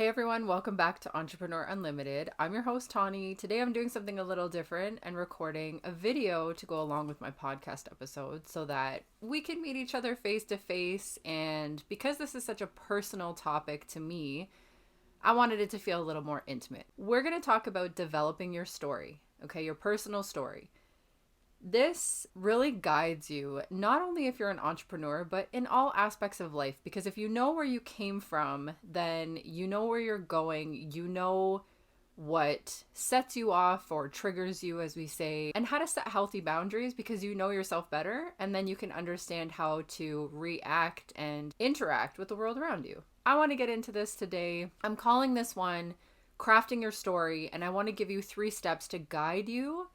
Hey everyone, welcome back to Entrepreneur Unlimited. I'm your host, Tawny. Today I'm doing something a little different and recording a video to go along with my podcast episode so that we can meet each other face to face. And because this is such a personal topic to me, I wanted it to feel a little more intimate. We're going to talk about developing your story, okay, your personal story. This really guides you, not only if you're an entrepreneur, but in all aspects of life. Because if you know where you came from, then you know where you're going, you know what sets you off or triggers you, as we say, and how to set healthy boundaries because you know yourself better, and then you can understand how to react and interact with the world around you. I want to get into this today. I'm calling this one Crafting Your Story, and I want to give you 3 steps to guide you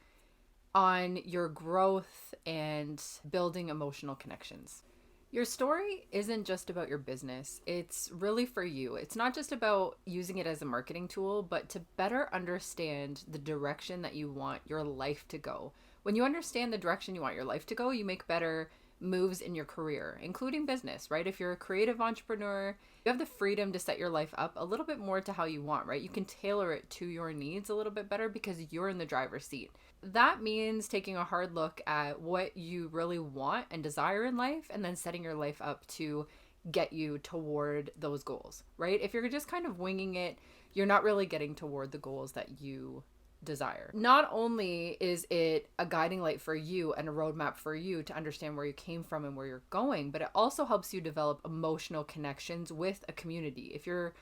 on your growth and building emotional connections. Your story isn't just about your business. It's really for you. It's not just about using it as a marketing tool, but to better understand the direction that you want your life to go. When you understand the direction you want your life to go, you make better moves in your career, including business, right? If you're a creative entrepreneur, you have the freedom to set your life up a little bit more to how you want, right? You can tailor it to your needs a little bit better because you're in the driver's seat. That means taking a hard look at what you really want and desire in life and then setting your life up to get you toward those goals, right? If you're just kind of winging it, you're not really getting toward the goals that you desire. Not only is it a guiding light for you and a roadmap for you to understand where you came from and where you're going, but it also helps you develop emotional connections with a community. If you're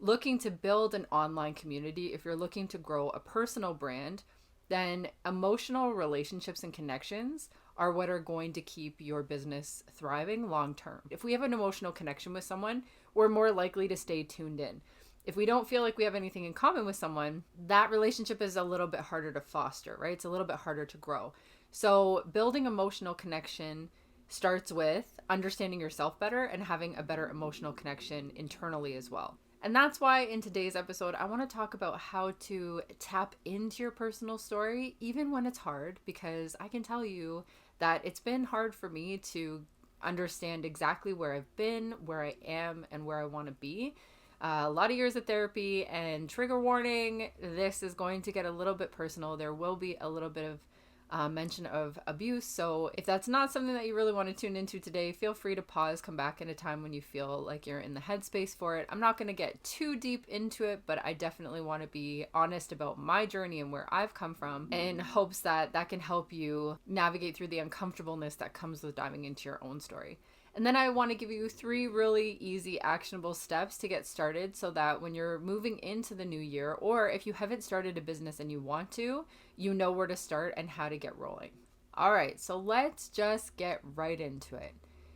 looking to build an online community, if you're looking to grow a personal brand, then emotional relationships and connections are what are going to keep your business thriving long term. If we have an emotional connection with someone, we're more likely to stay tuned in. If we don't feel like we have anything in common with someone, that relationship is a little bit harder to foster, right? It's a little bit harder to grow. So building emotional connection starts with understanding yourself better and having a better emotional connection internally as well. And that's why in today's episode, I want to talk about how to tap into your personal story, even when it's hard, because I can tell you that it's been hard for me to understand exactly where I've been, where I am, and where I want to be. A lot of years of therapy, and trigger warning, this is going to get a little bit personal. There will be a little bit of mention of abuse. So if that's not something that you really want to tune into today, feel free to pause, come back in a time when you feel like you're in the headspace for it. I'm not going to get too deep into it, but I definitely want to be honest about my journey and where I've come from in hopes that that can help you navigate through the uncomfortableness that comes with diving into your own story. And then I want to give you 3 really easy, actionable steps to get started so that when you're moving into the new year, or if you haven't started a business and you want to, you know where to start and how to get rolling. All right, so let's just get right into it.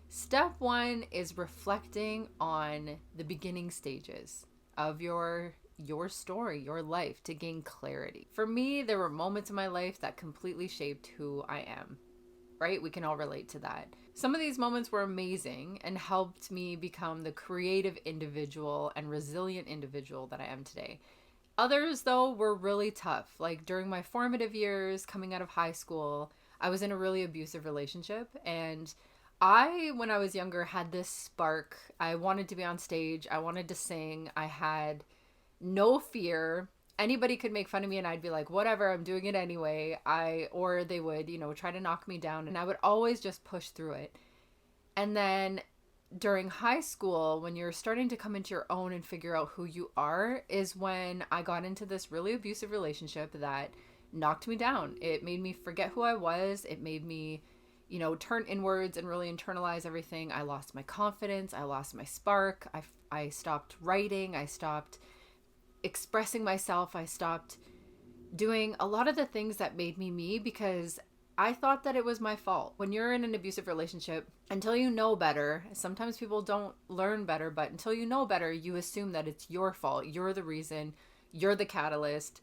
Step 1 is reflecting on the beginning stages of your story, your life, to gain clarity. For me, there were moments in my life that completely shaped who I am. Right? We can all relate to that. Some of these moments were amazing and helped me become the creative individual and resilient individual that I am today. Others, though, were really tough. Like during my formative years, coming out of high school, I was in a really abusive relationship. And when I was younger, had this spark. I wanted to be on stage. I wanted to sing. I had no fear. Anybody could make fun of me and I'd be like, whatever, I'm doing it anyway. Or they would, try to knock me down, and I would always just push through it. And then during high school, when you're starting to come into your own and figure out who you are, is when I got into this really abusive relationship that knocked me down. It made me forget who I was. It made me, turn inwards and really internalize everything. I lost my confidence. I lost my spark. I stopped writing. I stopped expressing myself. I stopped doing a lot of the things that made me me because I thought that it was my fault. When you're in an abusive relationship, until you know better, sometimes people don't learn better, but until you know better, you assume that it's your fault. You're the reason, you're the catalyst,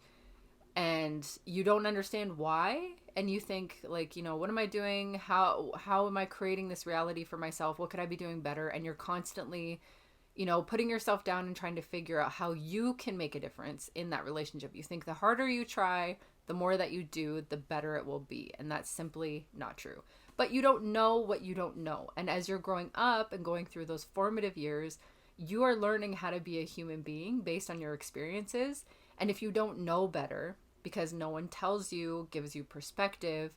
and you don't understand why. And you think like, what am I doing? How am I creating this reality for myself? What could I be doing better? And you're constantly putting yourself down and trying to figure out how you can make a difference in that relationship. You think the harder you try, the more that you do, the better it will be. And that's simply not true. But you don't know what you don't know. And as you're growing up and going through those formative years, You are learning how to be a human being based on your experiences. And if you don't know better, because no one tells you, gives you perspective,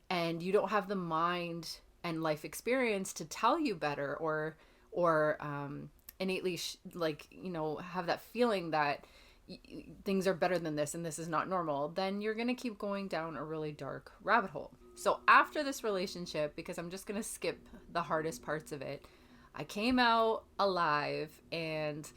and you don't have the mind and life experience to tell you better, or innately have that feeling that things are better than this and this is not normal, then you're going to keep going down a really dark rabbit hole. So after this relationship, because I'm just going to skip the hardest parts of it, I came out alive and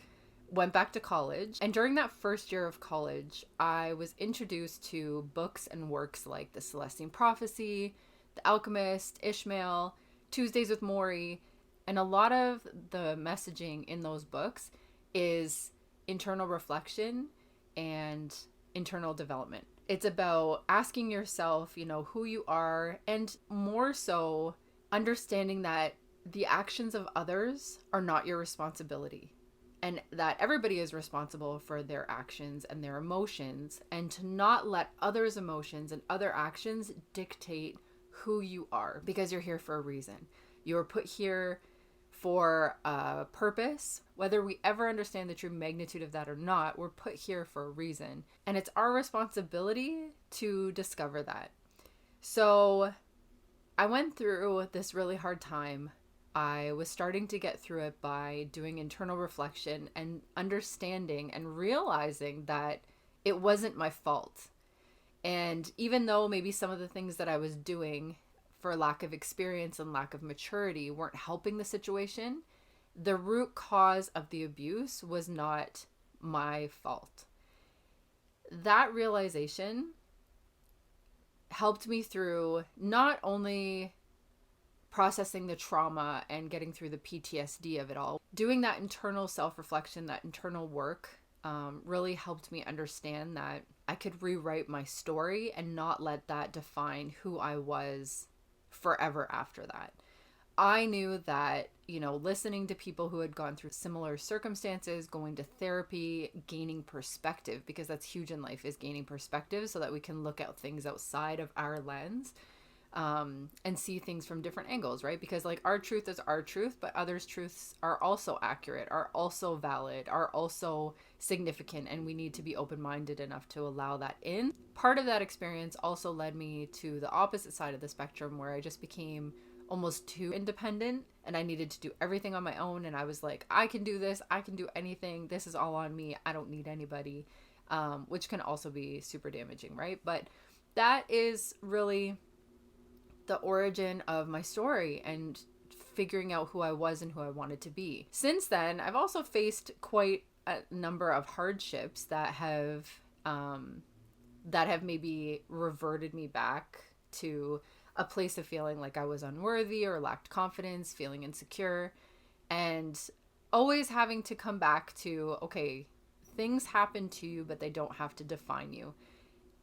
went back to college. And during that first year of college, I was introduced to books and works like The Celestine Prophecy, The Alchemist, Ishmael, Tuesdays with Morrie. And a lot of the messaging in those books is internal reflection and internal development. It's about asking yourself, who you are, and more so understanding that the actions of others are not your responsibility, and that everybody is responsible for their actions and their emotions, and to not let others' emotions and other actions dictate who you are, because you're here for a reason. You're put here for a purpose. Whether we ever understand the true magnitude of that or not, we're put here for a reason. And it's our responsibility to discover that. So I went through this really hard time. I was starting to get through it by doing internal reflection and understanding and realizing that it wasn't my fault. And even though maybe some of the things that I was doing for lack of experience and lack of maturity weren't helping the situation, the root cause of the abuse was not my fault. That realization helped me through not only processing the trauma and getting through the PTSD of it all. Doing that internal self-reflection, that internal work, really helped me understand that I could rewrite my story and not let that define who I was forever after that. I knew that, listening to people who had gone through similar circumstances, going to therapy, gaining perspective, because that's huge in life, is gaining perspective so that we can look at things outside of our lens, and see things from different angles, right? Because our truth is our truth, but others' truths are also accurate, are also valid, are also significant, and we need to be open-minded enough to allow that in. Part of that experience also led me to the opposite side of the spectrum, where I just became almost too independent and I needed to do everything on my own. And I was like, I can do this, I can do anything, this is all on me, I don't need anybody, which can also be super damaging, right? But that is really the origin of my story and figuring out who I was and who I wanted to be. Since then, I've also faced quite a number of hardships that have maybe reverted me back to a place of feeling like I was unworthy or lacked confidence, feeling insecure, and always having to come back to, okay, things happen to you, but they don't have to define you.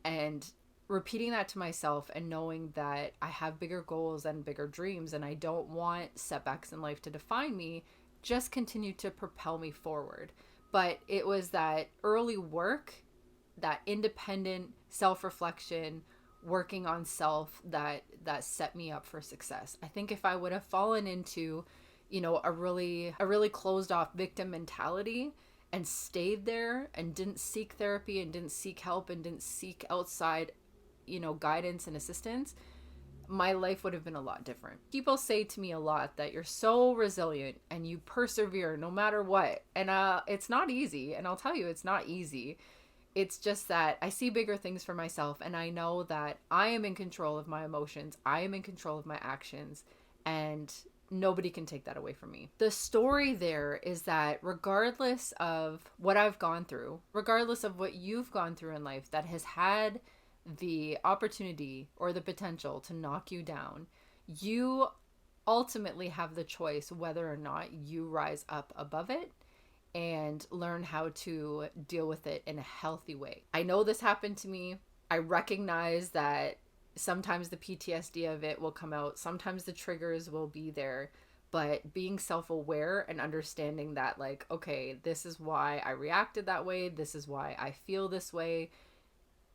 And repeating that to myself and knowing that I have bigger goals and bigger dreams, and I don't want setbacks in life to define me, just continue to propel me forward. But it was that early work, that independent self-reflection, working on self, that set me up for success. I think if I would have fallen into, a really closed off victim mentality and stayed there and didn't seek therapy and didn't seek help and didn't seek outside, guidance and assistance, my life would have been a lot different. People say to me a lot that you're so resilient and you persevere no matter what. And it's not easy. And I'll tell you, it's not easy. It's just that I see bigger things for myself, and I know that I am in control of my emotions. I am in control of my actions, and nobody can take that away from me. The story there is that regardless of what I've gone through, regardless of what you've gone through in life that has had the opportunity or the potential to knock you down, you ultimately have the choice whether or not you rise up above it and learn how to deal with it in a healthy way. I know this happened to me. I recognize that sometimes the PTSD of it will come out. Sometimes the triggers will be there. But being self-aware and understanding that, okay, this is why I reacted that way. This is why I feel this way.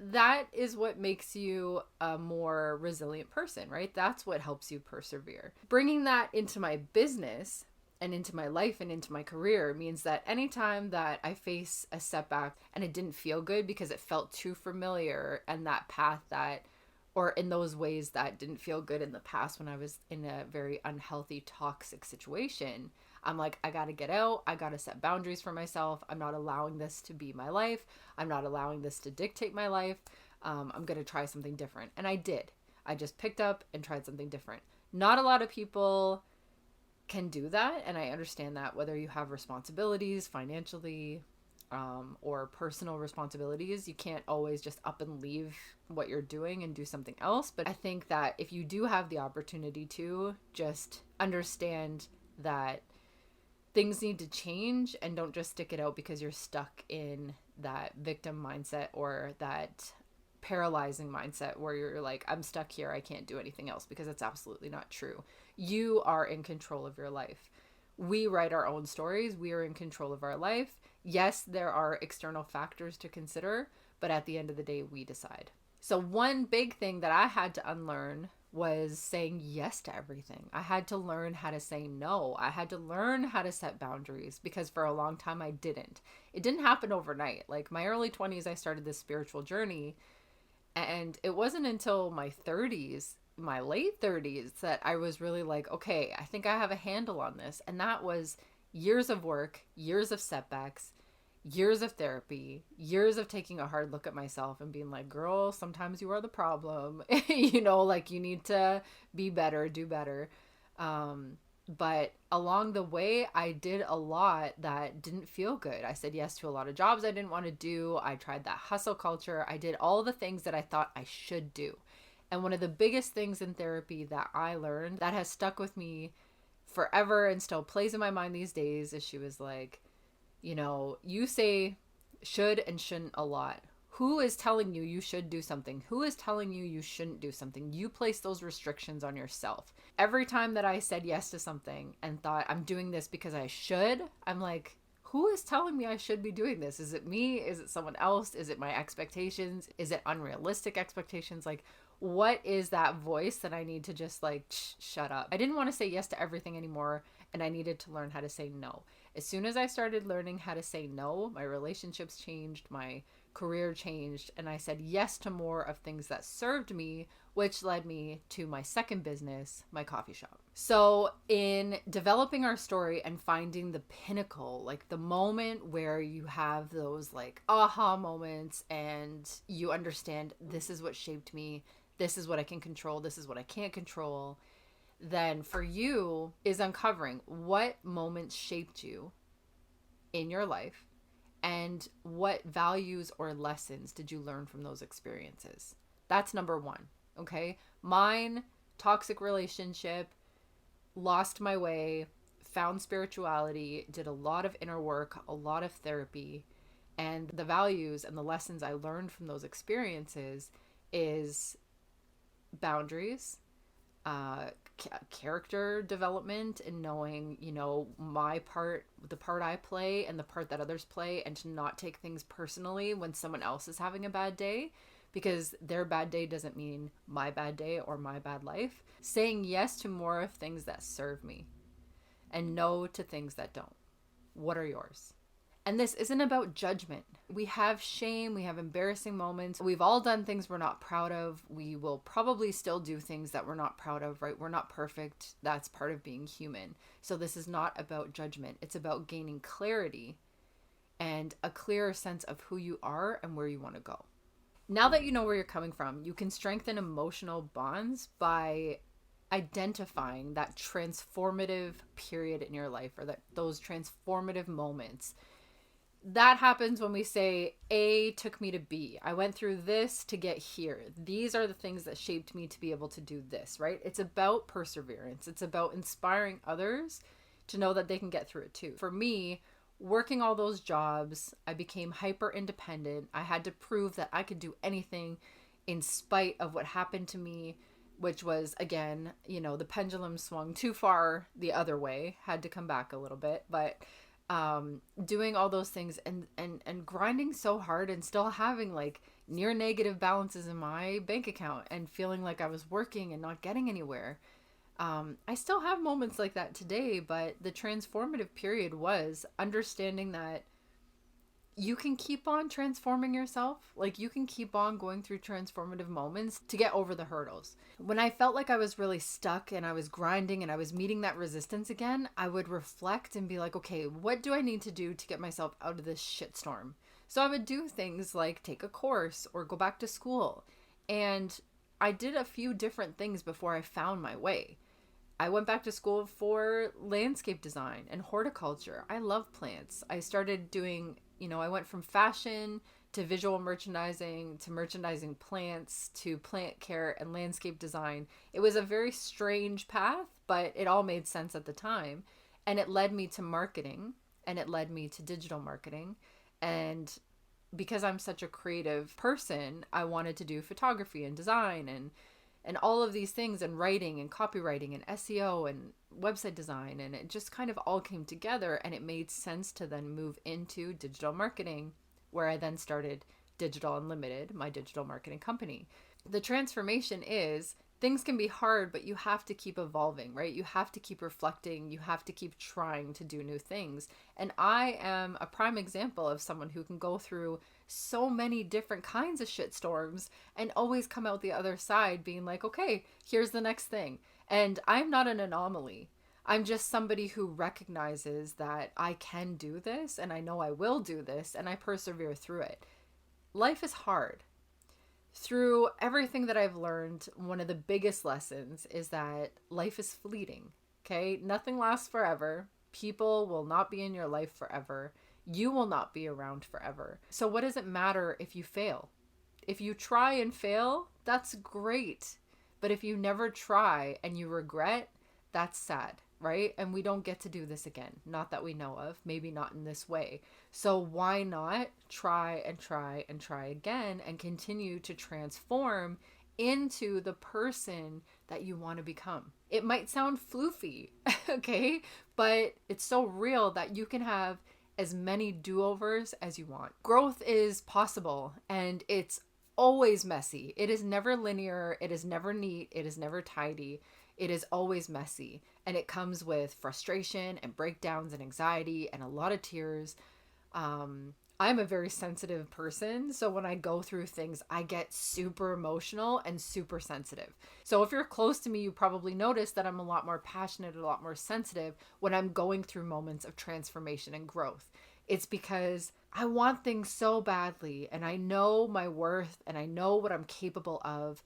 That is what makes you a more resilient person, right? That's what helps you persevere. Bringing that into my business and into my life and into my career means that anytime that I face a setback and it didn't feel good because it felt too familiar, and that path that, or in those ways that didn't feel good in the past when I was in a very unhealthy, toxic situation, I'm like, I got to get out. I got to set boundaries for myself. I'm not allowing this to be my life. I'm not allowing this to dictate my life. I'm going to try something different. And I did. I just picked up and tried something different. Not a lot of people can do that. And I understand that, whether you have responsibilities financially, or personal responsibilities, you can't always just up and leave what you're doing and do something else. But I think that if you do have the opportunity to, just understand that things need to change, and don't just stick it out because you're stuck in that victim mindset or that paralyzing mindset where you're like, I'm stuck here, I can't do anything else, because it's absolutely not true. You are in control of your life. We write our own stories. We are in control of our life. Yes, there are external factors to consider, but at the end of the day, we decide. So one big thing that I had to unlearn was saying yes to everything. I had to learn how to say no. I had to learn how to set boundaries, because for a long time I didn't. It didn't happen overnight. Like my early 20s, I started this spiritual journey, and it wasn't until my 30s, my late 30s, that I was really like, okay, I think I have a handle on this. And that was years of work, years of setbacks, years of therapy, years of taking a hard look at myself and being like, girl, sometimes you are the problem. Like you need to be better, do better. But along the way, I did a lot that didn't feel good. I said yes to a lot of jobs I didn't want to do. I tried that hustle culture. I did all the things that I thought I should do. And one of the biggest things in therapy that I learned that has stuck with me forever and still plays in my mind these days is, she was like, you say should and shouldn't a lot. Who is telling you you should do something? Who is telling you you shouldn't do something? You place those restrictions on yourself. Every time that I said yes to something and thought I'm doing this because I should, I'm like, who is telling me I should be doing this? Is it me? Is it someone else? Is it my expectations? Is it unrealistic expectations? Like, what is that voice that I need to just like, shut up? I didn't want to say yes to everything anymore, and I needed to learn how to say no. As soon as I started learning how to say no, my relationships changed, my career changed, and I said yes to more of things that served me, which led me to my second business, my coffee shop. So in developing our story and finding the pinnacle, like the moment where you have those like aha moments and you understand, this is what shaped me, this is what I can control, this is what I can't control, then for you is uncovering what moments shaped you in your life, and what values or lessons did you learn from those experiences. That's number one. Okay. Mine, toxic relationship, lost my way, found spirituality, did a lot of inner work, a lot of therapy, and the values and the lessons I learned from those experiences is boundaries, character development, and knowing, my part, the part I play and the part that others play, and to not take things personally when someone else is having a bad day, because their bad day doesn't mean my bad day or my bad life. Saying yes to more of things that serve me and no to things that don't. What are yours? And this isn't about judgment. We have shame, we have embarrassing moments. We've all done things we're not proud of. We will probably still do things that we're not proud of, right? We're not perfect. That's part of being human. So this is not about judgment. It's about gaining clarity and a clearer sense of who you are and where you want to go. Now that you know where you're coming from, you can strengthen emotional bonds by identifying that transformative period in your life, or those transformative moments. That happens when we say A took me to B. I went through this to get here. These are the things that shaped me to be able to do this, right? It's about perseverance. It's about inspiring others to know that they can get through it too. For me, working all those jobs, I became hyper independent. I had to prove that I could do anything in spite of what happened to me, which was, again, the pendulum swung too far the other way, had to come back a little bit, but doing all those things and grinding so hard and still having like near negative balances in my bank account and feeling like I was working and not getting anywhere. I still have moments like that today, but the transformative period was understanding that you can keep on transforming yourself. Like, you can keep on going through transformative moments to get over the hurdles. When I felt like I was really stuck and I was grinding and I was meeting that resistance again, I would reflect and be like, okay, what do I need to do to get myself out of this shitstorm? So I would do things like take a course or go back to school. And I did a few different things before I found my way. I went back to school for landscape design and horticulture. I love plants. I started doing, I went from fashion to visual merchandising to merchandising plants to plant care and landscape design. It was a very strange path, but it all made sense at the time. And it led me to marketing, and it led me to digital marketing. And because I'm such a creative person, I wanted to do photography and design and all of these things, and writing and copywriting and SEO and website design. And it just kind of all came together, and it made sense to then move into digital marketing, where I then started Digital Unlimited, my digital marketing company. The transformation is things can be hard, but you have to keep evolving, right? You have to keep reflecting. You have to keep trying to do new things. And I am a prime example of someone who can go through so many different kinds of shitstorms and always come out the other side being like, okay, here's the next thing. And I'm not an anomaly. I'm just somebody who recognizes that I can do this, and I know I will do this, and I persevere through it. Life is hard. Through everything that I've learned, one of the biggest lessons is that life is fleeting. Okay? Nothing lasts forever. People will not be in your life forever. You will not be around forever. So what does it matter if you fail? If you try and fail, that's great. But if you never try and you regret, that's sad, right? And we don't get to do this again. Not that we know of, maybe not in this way. So why not try and try and try again and continue to transform into the person that you want to become? It might sound floofy, okay? But it's so real that you can have as many do-overs as you want. Growth is possible, and it's always messy. It is never linear. It is never neat. It is never tidy. It is always messy, and it comes with frustration and breakdowns and anxiety and a lot of tears. I'm a very sensitive person, so when I go through things, I get super emotional and super sensitive. So if you're close to me, you probably notice that I'm a lot more passionate, a lot more sensitive when I'm going through moments of transformation and growth. It's because I want things so badly, and I know my worth, and I know what I'm capable of.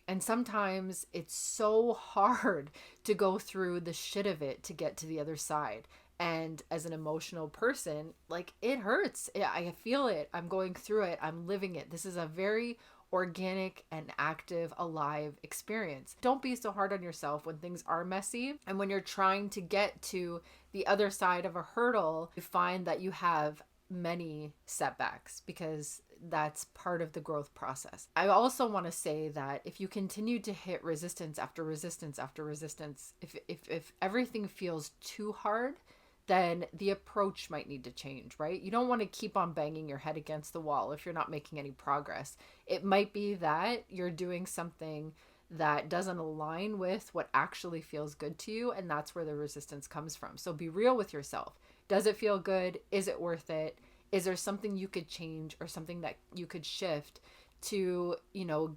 And sometimes it's so hard to go through the shit of it to get to the other side. And as an emotional person, like, it hurts. I feel it. I'm going through it. I'm living it. This is a very organic and active, alive experience. Don't be so hard on yourself when things are messy. And when you're trying to get to the other side of a hurdle, you find that you have many setbacks, because that's part of the growth process. I also want to say that if you continue to hit resistance after resistance after resistance, if everything feels too hard, then the approach might need to change, right? You don't want to keep on banging your head against the wall if you're not making any progress. It might be that you're doing something that doesn't align with what actually feels good to you, and that's where the resistance comes from. So be real with yourself. Does it feel good? Is it worth it? Is there something you could change or something that you could shift to,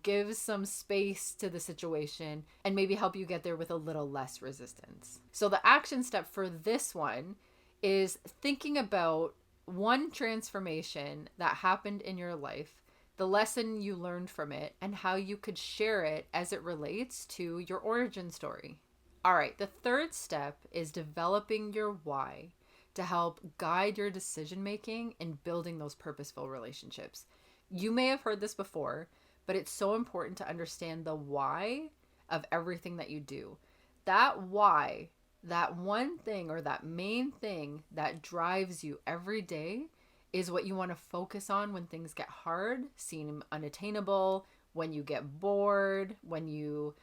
give some space to the situation and maybe help you get there with a little less resistance? So the action step for this one is thinking about one transformation that happened in your life, the lesson you learned from it, and how you could share it as it relates to your origin story. All right, the third step is developing your why to help guide your decision making and building those purposeful relationships. You may have heard this before, but it's so important to understand the why of everything that you do. That why, that one thing or that main thing that drives you every day, is what you want to focus on when things get hard, seem unattainable, when you get bored, when you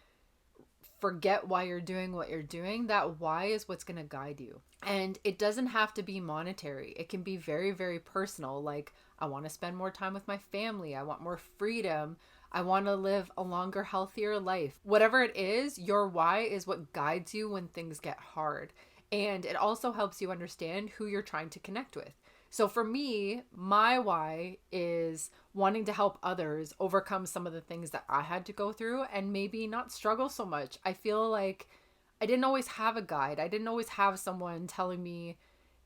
forget why you're doing what you're doing, that why is what's going to guide you. And it doesn't have to be monetary. It can be very, very personal. Like, I want to spend more time with my family. I want more freedom. I want to live a longer, healthier life. Whatever it is, your why is what guides you when things get hard. And it also helps you understand who you're trying to connect with. So for me, my why is wanting to help others overcome some of the things that I had to go through and maybe not struggle so much. I feel like I didn't always have a guide. I didn't always have someone telling me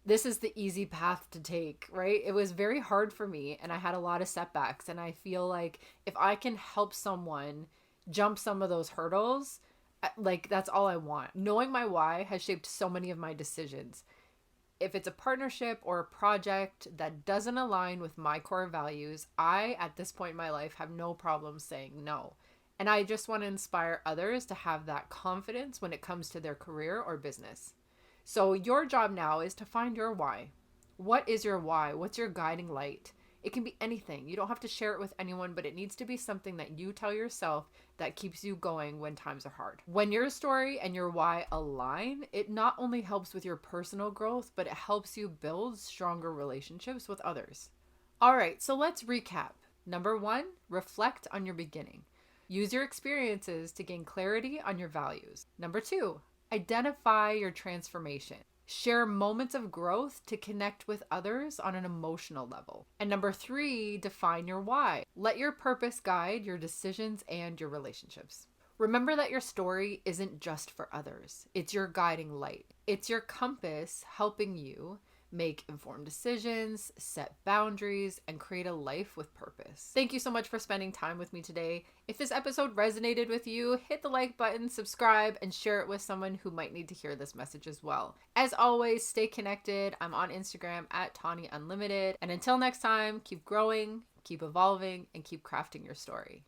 this is the easy path to take, right? It was very hard for me and I had a lot of setbacks. And I feel like if I can help someone jump some of those hurdles, like that's all I want. Knowing my why has shaped so many of my decisions. If it's a partnership or a project that doesn't align with my core values, I, at this point in my life, have no problem saying no. And I just want to inspire others to have that confidence when it comes to their career or business. So your job now is to find your why. What is your why? What's your guiding light? It can be anything. You don't have to share it with anyone, but it needs to be something that you tell yourself that keeps you going when times are hard. When your story and your why align, it not only helps with your personal growth, but it helps you build stronger relationships with others. All right, so let's recap. Number 1, reflect on your beginning. Use your experiences to gain clarity on your values. Number 2, identify your transformation. Share moments of growth to connect with others on an emotional level. And number 3, define your why. Let your purpose guide your decisions and your relationships. Remember that your story isn't just for others. It's your guiding light. It's your compass helping you make informed decisions, set boundaries, and create a life with purpose. Thank you so much for spending time with me today. If this episode resonated with you, hit the like button, subscribe, and share it with someone who might need to hear this message as well. As always, stay connected. I'm on Instagram at Tawny Unlimited. And until next time, keep growing, keep evolving, and keep crafting your story.